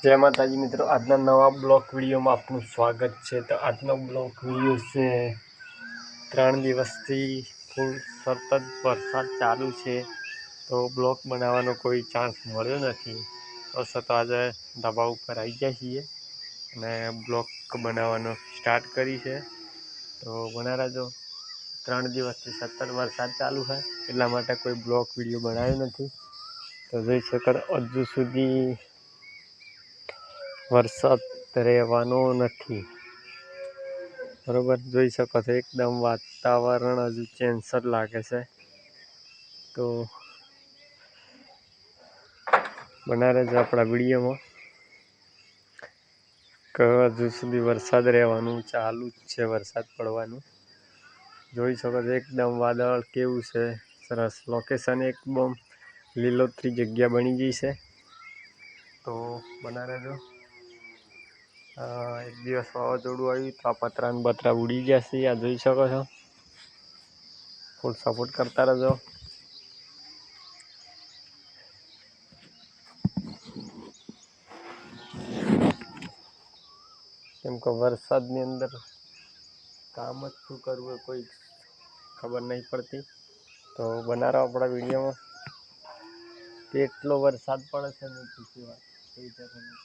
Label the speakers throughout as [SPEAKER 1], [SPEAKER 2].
[SPEAKER 1] जय माताजी मित्रों, आज नवा ब्लॉग विडियो में आपनु स्वागत है। तो आज ब्लॉग विडियो से 3 दिवसथी फूल सतत वरसाद चालू है, तो ब्लॉग बनावानो कोई चांस मळ्यो नथी। तो सत आज ढाबा पर आई गया छीए अने ब्लॉग बनावानो स्टार्ट करी है। तो बना रहो। 3 दिवसथी सतत वरसाद चालू है, એટલા માટે कोई ब्लॉग विडियो बनाव्यो नथी। तो જોઈ શકો હજુ સુધી वरसाद રહેવાનો નથી। बराबर જોઈ શકો છો, एकदम वातावरण हजू चेन्ज ज लागे છે। तो बना रहे अपना वीडियो में हजू सुधी वरसाद રહેવાનું चालू है। वरसाद पड़वानुं જોઈ શકો છો, एकदम वादळ केवुं છે सरस। लोकेशन एकदम लीलोतरी जग्या बनी गई है। तो बना रहे। एक दिवस वावाजोडुं आव्युं तो आ पतरा ने बतरा उड़ी गया छे। आ जोई शको छो। फूल सपोर्ट करता रहो। केम के वरसादनी अंदर काम ज शुं करवुं कोई खबर नहीं पड़ती। तो बना रहो अपना वीडियो में। केटलो वरसाद पड़े छे ने पूछी वात कई जगह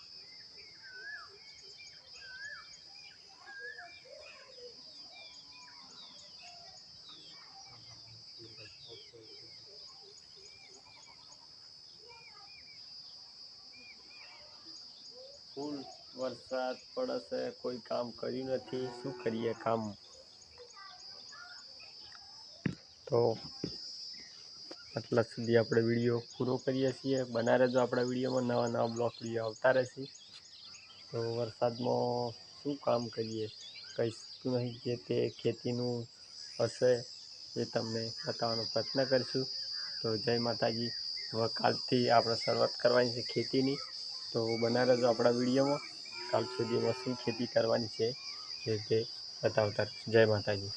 [SPEAKER 1] फूल वरसाद पड़े छे, कोई काम कर्युं नथी, शुं करीए काम। तो आटला सुधी आपणे विडियो पूरो करीए छीए। बना रहेजो आपણા विडियो में, नवा नवा ब्लॉग विडियो आवता रहेशे। तो वरसाद में शुं काम करीए, कई शुं नहीं जे ते खेतीनुं हशे ए तमने बतावવાનો प्रयत्न करशुं। तो जय माताजी। हवे कालथी आपणे शरूआत करवानी छे खेतीनी। तो बना रहेजो आपણા विडियो में। काल सुधीमां शुं खेती करवानी छे ते बतावता रहेशुं। जय माताजी।